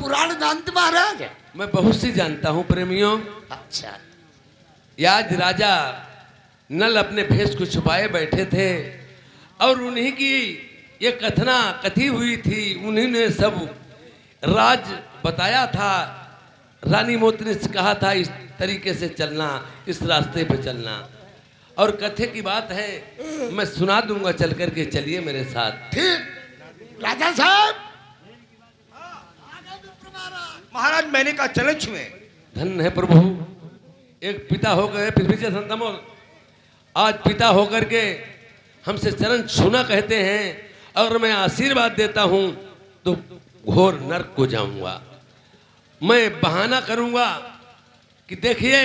पुराण जानते महाराज? मैं बहुत सी जानता हूँ प्रेमियों। अच्छा। आज राजा नल अपने भेष को छुपाए बैठे थे और उन्हीं की ये कथना कथी हुई थी, उन्हीं ने सब राज बताया था। रानी मोती ने कहा था इस तरीके से चलना, इस रास्ते पे चलना। और कथे की बात है, मैं सुना दूंगा, चल करके चलिए मेरे साथ। ठीक राजा साहब। महाराज मैंने कहा चले छुए। धन्य है प्रभु, एक पिता हो गए पृथ्वी से संतमो, आज पिता होकर के हमसे चरण छूना कहते हैं। अगर मैं आशीर्वाद देता हूं तो घोर नरक को जाऊंगा। मैं बहाना करूंगा कि देखिए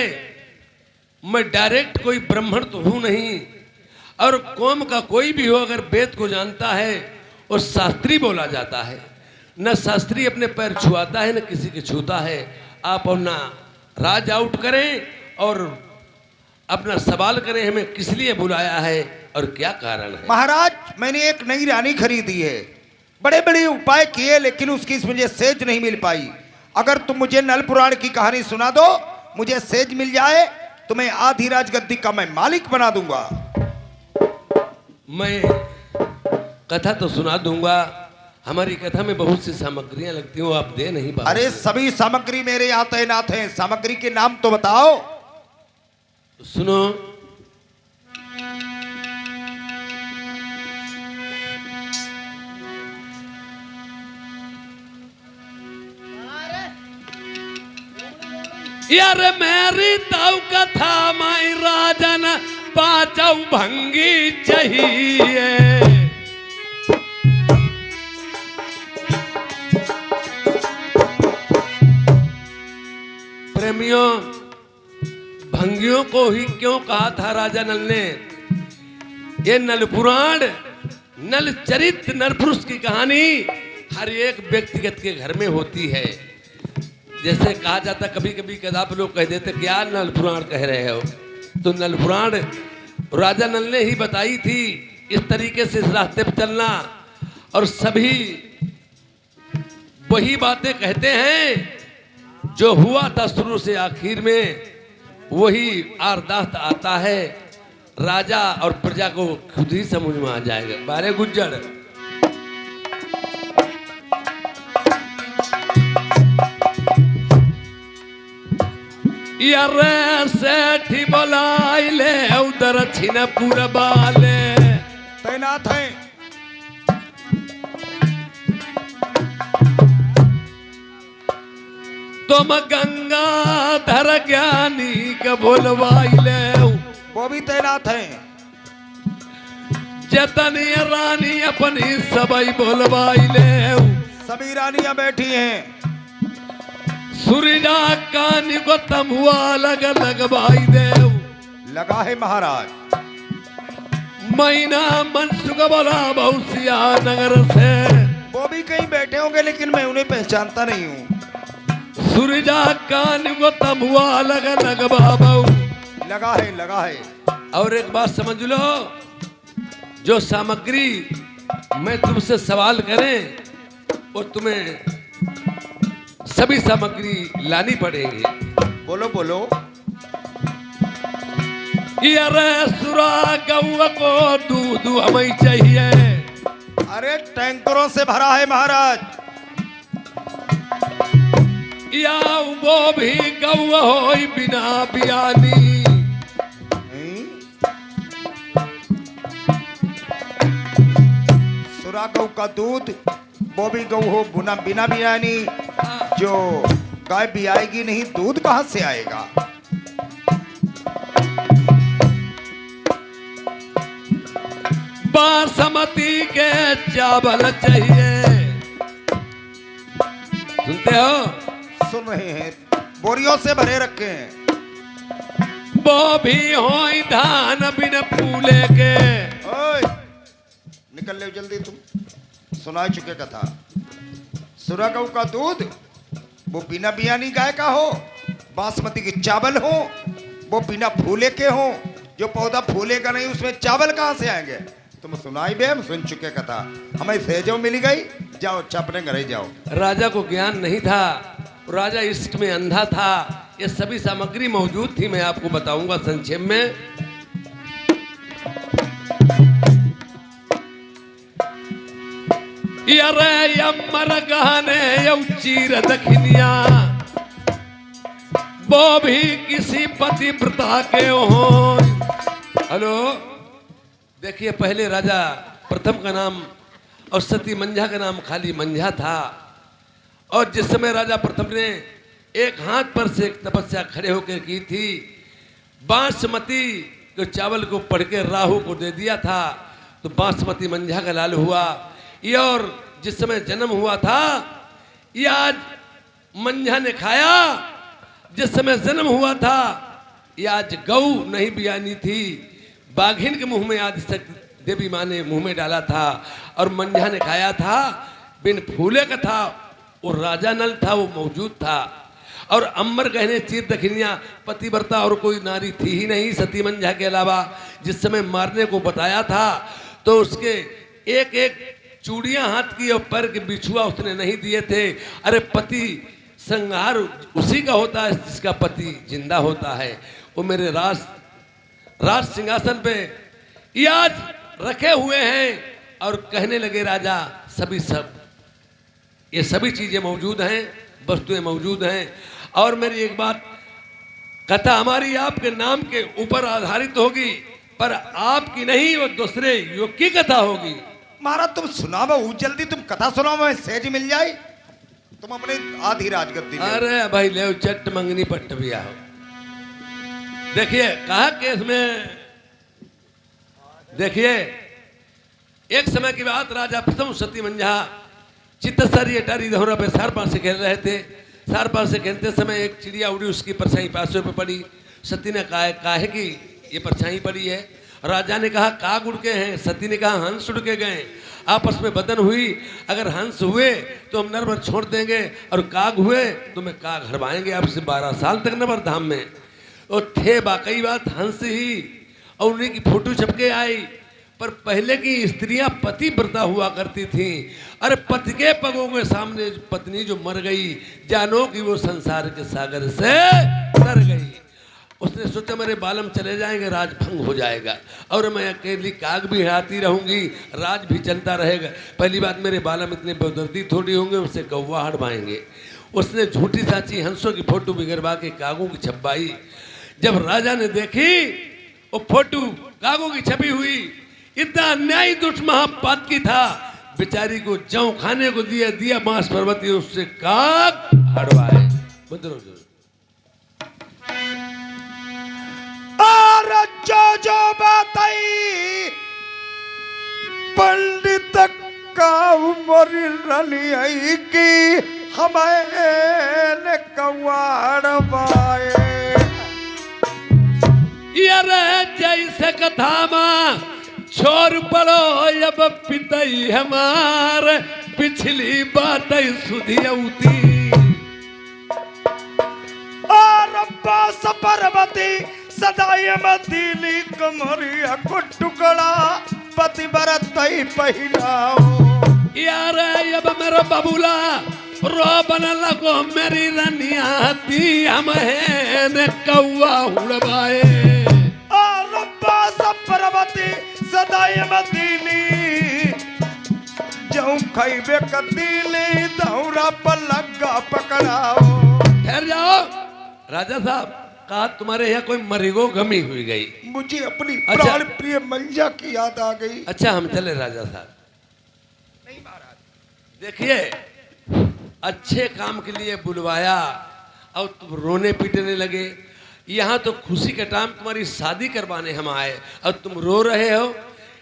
मैं डायरेक्ट कोई ब्राह्मण तो हूं नहीं, और कौम का कोई भी हो अगर वेद को जानता है और शास्त्री बोला जाता है। न शास्त्री अपने पैर छुआता है न किसी के छूता है। आप अपना राज आउट करें और अपना सवाल करें, हमें किस लिए बुलाया है और क्या कारण है। महाराज मैंने एक नई रानी खरीदी है, बड़े बड़े उपाय किए लेकिन उसकी मुझे सेज नहीं मिल पाई। अगर तुम मुझे नल पुराण की कहानी सुना दो, मुझे सेज मिल जाए तो मैं आधी राजगद्दी का मैं मालिक बना दूंगा। मैं कथा तो सुना दूंगा, हमारी कथा में बहुत सी सामग्रियां लगती हो, आप दे नहीं पाओगे। अरे सभी सामग्री मेरे यहाँ तैनात हैं, सामग्री के नाम तो बताओ। सुनो, यार मेरी ताऊ कथा माई राजन पाचौ भंगी चाहिए। प्रेमियों, भंगियों को ही क्यों कहा था राजा नल ने? ये नल पुराण, नल चरित्र, नर पुरुष की कहानी हर एक व्यक्तिगत के घर में होती है। जैसे कहा जाता, कभी कभी कदाप लोग कह देते क्या नल पुराण कह रहे हो, तो नल पुराण राजा नल ने ही बताई थी इस तरीके से इस रास्ते पर चलना। और सभी वही बातें कहते हैं जो हुआ था शुरू से आखिर में, वही आरदास्त आता है। राजा और प्रजा को खुद ही समझ में आ जाएगा। बारे गुज्जर, यार सेठी बोलाइले उधर छिनपुर वाले तैनात हैं। तुम गंगाधर ज्ञानी के बोलवाइले, वो भी तैनात हैं। जतनी रानी अपनी सबई बोलवाइले, सभी रानियां बैठी हैं। सूर्या कानी को तमुआ लग लगवाई देव, लगा है महाराज। मैना मनसुख बोला बहुसिया नगर से, वो भी कहीं बैठे होंगे लेकिन मैं उन्हें पहचानता नहीं हूँ। सूर्या कानी को तमुआ लग लगवाऊ, लगा है लगा है। और एक बात समझ लो, जो सामग्री मैं तुमसे सवाल करें और तुम्हें सभी सामग्री लानी पड़ेगी। बोलो बोलो। यार सुरा गौ को दूध हमें चाहिए। अरे टैंकरों से भरा है महाराज। या वो भी गौ हो बिना बियानी, सुरा गौ का दूध, वो भी गौ हो बुना बिना बियानी। जो गाय भी आएगी नहीं, दूध कहां से आएगा? बासमती के चावल चाहिए। सुनते हो? सुन रहे हैं, बोरियों से भरे रखे हैं। वो भी हो धान बिन फूले के। ओए, निकल ले जल्दी तुम, सुना चुके कथा। सुरा गौ का दूध वो बिना बियानी गाय का हो, बासमती के चावल हो वो बिना फूले के हो। जो पौधा फूलेगा नहीं उसमें चावल कहां से आएंगे? तुम सुनाई बे, हम सुन चुके कथा। हमें सेजो मिल गई, जाओ अपने घर ही जाओ। राजा को ज्ञान नहीं था, राजा इश्क में अंधा था। ये सभी सामग्री मौजूद थी, मैं आपको बताऊंगा संक्षेप में। यारे यमर गहने यौ चीर दखिनिया, वो भी किसी पतिव्रता के हो। हेलो, देखिए पहले राजा प्रथम का नाम और सती मंझा का नाम खाली मंझा था। और जिस समय राजा प्रथम ने एक हाथ पर से एक तपस्या खड़े होकर की थी, बासमती के चावल को पढ़ के राहु को दे दिया था, तो बासमती मंझा का लाल हुआ। ये और जिस समय जन्म हुआ था, ये आज मंझा ने खाया। जिस समय जन्म हुआ था, ये आज गौ नहीं बियानी थी, बाघिन के मुंह में आदि शक्ति देवी माँ ने मुंह में डाला था और मंझा ने खाया था। बिन फूले का था, वो राजा नल था, वो मौजूद था। और अम्बर कहने चीर दखिनिया, पतिव्रता और कोई नारी थी ही नहीं सती मंझा के अलावा। जिस समय मारने को बताया था, तो उसके एक एक चूड़ियां हाथ की और पैर के बिछुआ उसने नहीं दिए थे। अरे पति संहार उसी का होता है जिसका पति जिंदा होता है। वो मेरे राज सिंहासन पे ये आज रखे हुए हैं। और कहने लगे राजा, सब ये सभी चीजें मौजूद हैं, वस्तुएं मौजूद हैं। और मेरी एक बात, कथा हमारी आपके नाम के ऊपर आधारित होगी, पर आपकी नहीं, वो दूसरे युग की कथा होगी। महाराज तुम सुनाओ जल्दी, तुम कथा सुनाओ, मैं सहज मिल जाए, तुम अपने आधी राजगद्दी ले। अरे भाई ले चट मंगनी पट्ट भी आओ। देखिए कहा केस में, देखिए एक समय की बात, राजा प्रथम सती मंझा चित्तसरी अटारी धोरा पे सार पास से खेल रहे थे। सार पास से खेलते समय एक चिड़िया उड़ी, उसकी परछाई पासों पे पड़ी। सती ने कहा काहे की ये परछाई पड़ी है? राजा ने कहा काग उड़ के हैं। सती ने कहा हंस उड़ के गए। आपस में बदन हुई, अगर हंस हुए तो हम नरवर छोड़ देंगे, और काग हुए तो मैं काग हरवाएंगे आपसे 12 साल तक नवर धाम में। और थे वाकई बात हंस ही, और उन्हीं की फोटो छपके आई। पर पहले की स्त्रियां पतिव्रता हुआ करती थीं। अरे पति के पगों के सामने पत्नी जो मर गई, जानो कि वो संसार के सागर से तर गई। उसने सोचा मेरे बालम चले जाएंगे, राज भंग हो जाएगा, और मैं अकेली काग भी हिलाती रहूंगी, राज भी चलता रहेगा। पहली बात, मेरे बालम इतने बेदर्दी थोड़ी होंगे, उससे कौवा हड़वाएंगे। उसने झूठी साची हंसों की फोटो बिगड़वा के कागों की छपवाई। जब राजा ने देखी वो फोटो कागों की छपी हुई, इतना अन्यायी दुष्ट महापात की था, बेचारी को जौ खाने को दिया मांस पर्वती, उससे काग हड़वाए। जो बताई पंडित का उमर रलियाई की हमें कवाड़वाए। यारे जैसे कथा में छोर पड़ो अब पितई हमार, पिछली बात सुधियौती। और बास पर्वती सदाई मदीली कमरिया को टुकड़ा पतिव्रत पहिलाओ। यार अब मेरा बबूला रो बन लगो, मेरी रनिया दी हम है कौआ उड़वाए। और बास पर्वती सदाई मदीली जो खैबे कदीली दौरा पर लगा पकड़ाओ। ठहर जाओ राजा साहब, कहा तुम्हारे यहाँ कोई मरीगो गमी हुई गई? मुझे अपनी अच्छा। प्राण प्रिय मंजा की याद आ गई। अच्छा हम चले राजा साहब। नहीं महाराज, देखिए अच्छे काम के लिए बुलवाया और तुम रोने पीटने लगे। यहाँ तो खुशी का टाइम, तुम्हारी शादी करवाने हम आए और तुम रो रहे हो।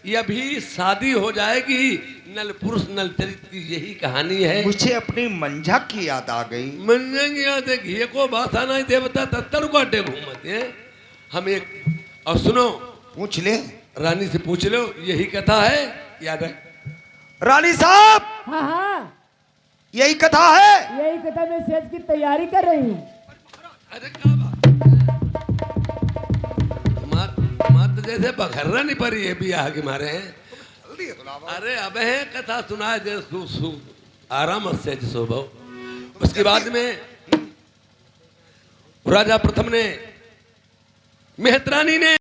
यह भी शादी हो जाएगी, नल पुरुष नल चरित्र की यही कहानी है। मुझे अपनी मंजा की याद आ गई। मंजा की याद है, घी को बासा नहीं देवता तत्तर काटे घूमते हैं हम एक। और सुनो, पूछ ले, रानी से पूछ लो, यही कथा है, याद है? रानी साहब, हाँ हाँ, यही कथा है। यही कथा मैं सेज की तैयारी कर रही हूँ। अरे क्या बात, मात जैसे बखर्रा नहीं पड़ी है बियाह के मारे हैं। अरे अब है कथा सुना दे आराम सहज स्वभाव। उसके बाद में राजा प्रथम ने मेहतरानी ने